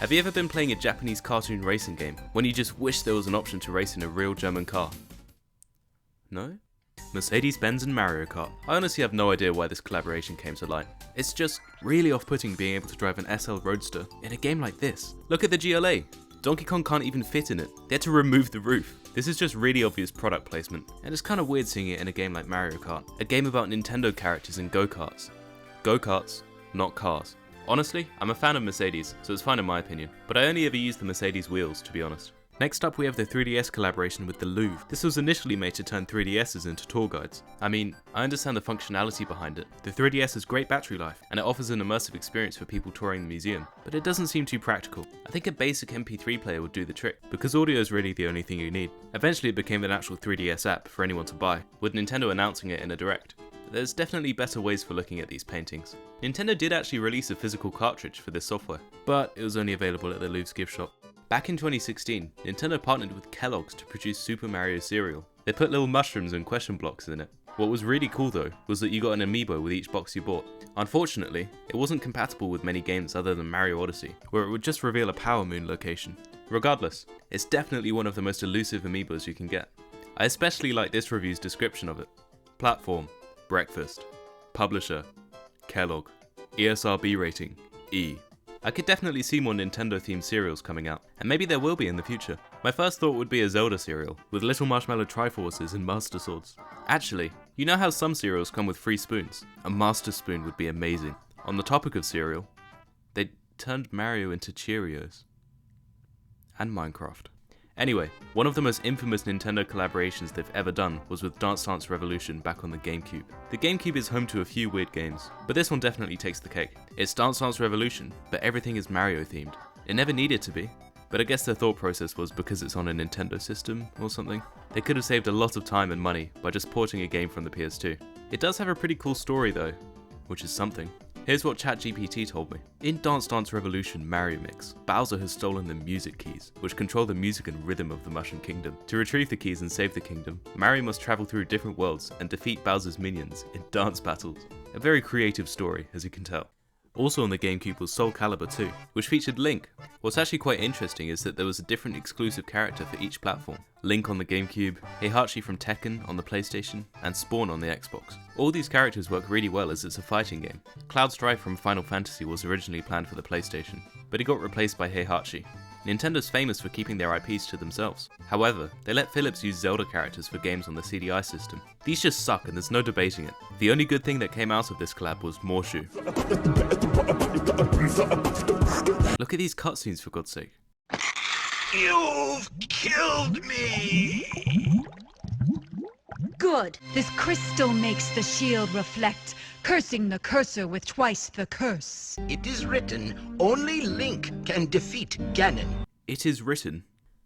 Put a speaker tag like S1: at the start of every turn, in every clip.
S1: Have you ever been playing a Japanese cartoon racing game when you just wish there was an option to race in a real German car? No? Mercedes-Benz and Mario Kart. I honestly have no idea why this collaboration came to light. It's just really off-putting being able to drive an SL Roadster in a game like this. Look at the GLA. Donkey Kong can't even fit in it. They had to remove the roof. This is just really obvious product placement, and it's kind of weird seeing it in a game like Mario Kart, a game about Nintendo characters and go-karts. Go-karts, not cars. Honestly, I'm a fan of Mercedes, so it's fine in my opinion, but I only ever use the Mercedes wheels, to be honest. Next up we have the 3DS collaboration with the Louvre. This was initially made to turn 3DSs into tour guides. I mean, I understand the functionality behind it. The 3DS has great battery life, and it offers an immersive experience for people touring the museum, but it doesn't seem too practical. I think a basic MP3 player would do the trick, because audio is really the only thing you need. Eventually it became an actual 3DS app for anyone to buy, with Nintendo announcing it in a direct. There's definitely better ways for looking at these paintings. Nintendo did actually release a physical cartridge for this software, but it was only available at the Louvre's gift shop. Back in 2016, Nintendo partnered with Kellogg's to produce Super Mario cereal. They put little mushrooms and question blocks in it. What was really cool though, was that you got an amiibo with each box you bought. Unfortunately, it wasn't compatible with many games other than Mario Odyssey, where it would just reveal a Power Moon location. Regardless, it's definitely one of the most elusive amiibos you can get. I especially like this review's description of it. Platform, breakfast, publisher, Kellogg, ESRB rating, E. I could definitely see more Nintendo-themed cereals coming out, and maybe there will be in the future. My first thought would be a Zelda cereal, with Little Marshmallow Triforces and Master Swords. Actually, you know how some cereals come with free spoons? A Master Spoon would be amazing. On the topic of cereal, they turned Mario into Cheerios. And Minecraft. Anyway, one of the most infamous Nintendo collaborations they've ever done was with Dance Dance Revolution back on the GameCube. The GameCube is home to a few weird games, but this one definitely takes the cake. It's Dance Dance Revolution, but everything is Mario themed. It never needed to be, but I guess their thought process was because it's on a Nintendo system or something. They could have saved a lot of time and money by just porting a game from the PS2. It does have a pretty cool story though, which is something. Here's what ChatGPT told me. In Dance Dance Revolution Mario Mix, Bowser has stolen the music keys, which control the music and rhythm of the Mushroom Kingdom. To retrieve the keys and save the kingdom, Mario must travel through different worlds and defeat Bowser's minions in dance battles. A very creative story, as you can tell. Also on the GameCube was Soul Calibur 2, which featured Link. What's actually quite interesting is that there was a different exclusive character for each platform. Link on the GameCube, Heihachi from Tekken on the PlayStation, and Spawn on the Xbox. All these characters work really well as it's a fighting game. Cloud Strife from Final Fantasy was originally planned for the PlayStation, but he got replaced by Heihachi. Nintendo's famous for keeping their IPs to themselves. However, they let Philips use Zelda characters for games on the CDI system. These just suck and there's no debating it. The only good thing that came out of this collab was Morshu. Look at these cutscenes for God's sake.
S2: You've killed me!
S3: Good. This crystal makes the shield reflect, cursing the cursor with twice the curse.
S2: It is written, only Link can defeat Ganon.
S1: It is written.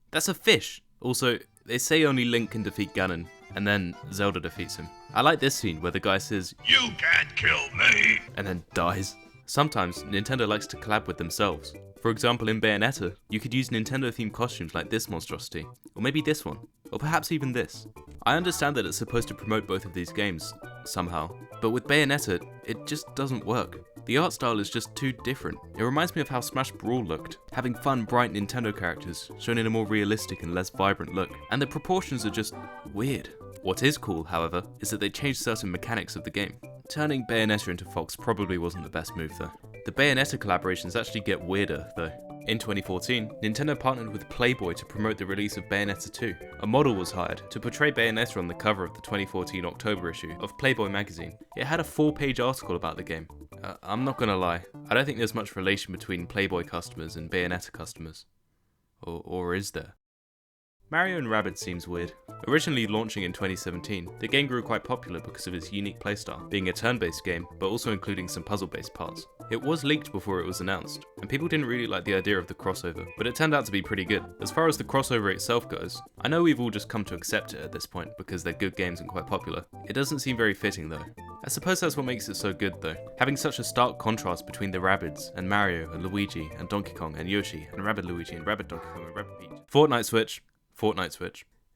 S1: That's a fish. Also, they say only Link can defeat Ganon, and then Zelda defeats him. I like this scene where the guy says, "You can't kill me," and then dies. Sometimes, Nintendo likes to collab with themselves. For example, in Bayonetta, you could use Nintendo-themed costumes like this monstrosity, or maybe this one, or perhaps even this. I understand that it's supposed to promote both of these games, somehow, but with Bayonetta, it just doesn't work. The art style is just too different. It reminds me of how Smash Brawl looked, having fun, bright Nintendo characters, shown in a more realistic and less vibrant look, and the proportions are just weird. What is cool, however, is that they changed certain mechanics of the game. Turning Bayonetta into Fox probably wasn't the best move though. The Bayonetta collaborations actually get weirder though. In 2014, Nintendo partnered with Playboy to promote the release of Bayonetta 2. A model was hired to portray Bayonetta on the cover of the 2014 October issue of Playboy magazine. It had a 4-page article about the game. I'm not gonna lie, I don't think there's much relation between Playboy customers and Bayonetta customers. Or is there? Mario and Rabbids seems weird. Originally launching in 2017, the game grew quite popular because of its unique playstyle, being a turn-based game, but also including some puzzle-based parts. It was leaked before it was announced, and people didn't really like the idea of the crossover, but it turned out to be pretty good. As far as the crossover itself goes, I know we've all just come to accept it at this point because they're good games and quite popular. It doesn't seem very fitting though. I suppose that's what makes it so good though, having such a stark contrast between the Rabbids and Mario and Luigi and Donkey Kong and Yoshi and Rabbid Luigi and Rabbid Donkey Kong and Rabbid Peach. Fortnite Switch.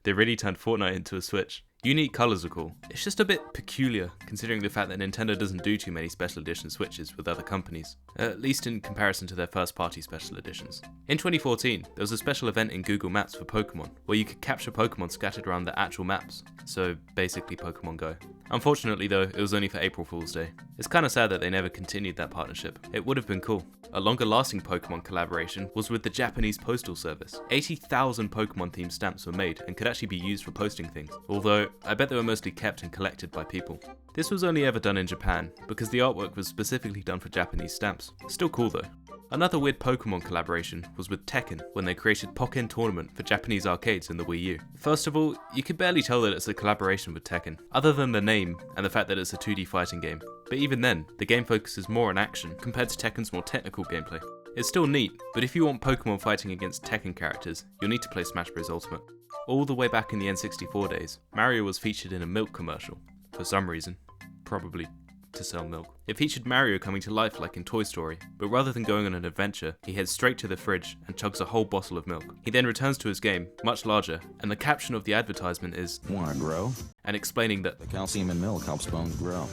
S1: They really turned Fortnite into a Switch. Unique colours are cool. It's just a bit peculiar considering the fact that Nintendo doesn't do too many special edition Switches with other companies, at least in comparison to their first party special editions. In 2014, there was a special event in Google Maps for Pokemon, where you could capture Pokemon scattered around the actual maps, so basically Pokemon Go. Unfortunately though, it was only for April Fool's Day. It's kinda sad that they never continued that partnership. It would have been cool. A longer lasting Pokemon collaboration was with the Japanese Postal Service. 80,000 Pokemon themed stamps were made and could actually be used for posting things, although I bet they were mostly kept and collected by people. This was only ever done in Japan, because the artwork was specifically done for Japanese stamps. Still cool though. Another weird Pokemon collaboration was with Tekken when they created Pokken Tournament for Japanese arcades in the Wii U. First of all, you could barely tell that it's a collaboration with Tekken, other than the name and the fact that it's a 2D fighting game. But even then, the game focuses more on action compared to Tekken's more technical gameplay. It's still neat, but if you want Pokemon fighting against Tekken characters, you'll need to play Smash Bros. Ultimate. All the way back in the N64 days, Mario was featured in a milk commercial, for some reason, probably to sell milk. It featured Mario coming to life like in Toy Story, but rather than going on an adventure, he heads straight to the fridge and chugs a whole bottle of milk. He then returns to his game, much larger, and the caption of the advertisement is,
S4: "Wanna grow?
S1: and explaining that
S4: The calcium in milk helps bones grow."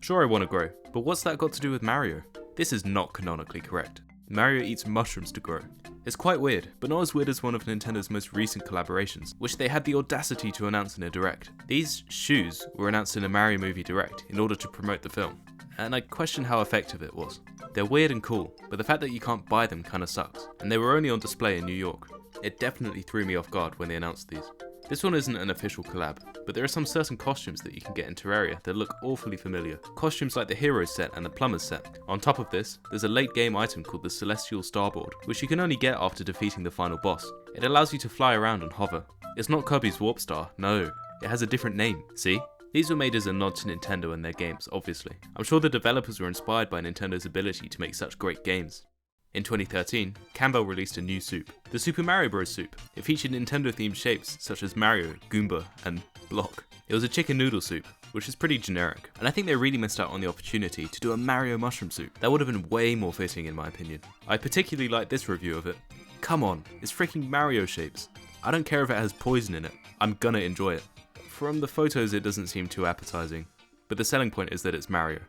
S1: Sure, I want to grow, but what's that got to do with Mario? This is not canonically correct. Mario eats mushrooms to grow. It's quite weird, but not as weird as one of Nintendo's most recent collaborations, which they had the audacity to announce in a direct. These shoes were announced in a Mario movie direct in order to promote the film, and I question how effective it was. They're weird and cool, but the fact that you can't buy them kinda sucks, and they were only on display in New York. It definitely threw me off guard when they announced these. This one isn't an official collab, but there are some certain costumes that you can get in Terraria that look awfully familiar. Costumes like the Hero set and the Plumber's set. On top of this, there's a late game item called the Celestial Starboard, which you can only get after defeating the final boss. It allows you to fly around and hover. It's not Kirby's Warp Star, no, it has a different name, see? These were made as a nod to Nintendo and their games, obviously. I'm sure the developers were inspired by Nintendo's ability to make such great games. In 2013, Campbell released a new soup, the Super Mario Bros. Soup. It featured Nintendo-themed shapes such as Mario, Goomba, and Block. It was a chicken noodle soup, which is pretty generic, and I think they really missed out on the opportunity to do a Mario mushroom soup. That would have been way more fitting in my opinion. I particularly like this review of it. Come on, it's freaking Mario shapes. I don't care if it has poison in it, I'm gonna enjoy it. From the photos it doesn't seem too appetizing, but the selling point is that it's Mario.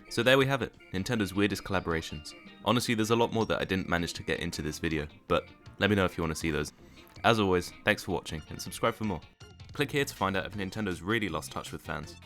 S1: So there we have it, Nintendo's weirdest collaborations. Honestly, there's a lot more that I didn't manage to get into this video, but let me know if you want to see those. As always, thanks for watching and subscribe for more. Click here to find out if Nintendo's really lost touch with fans.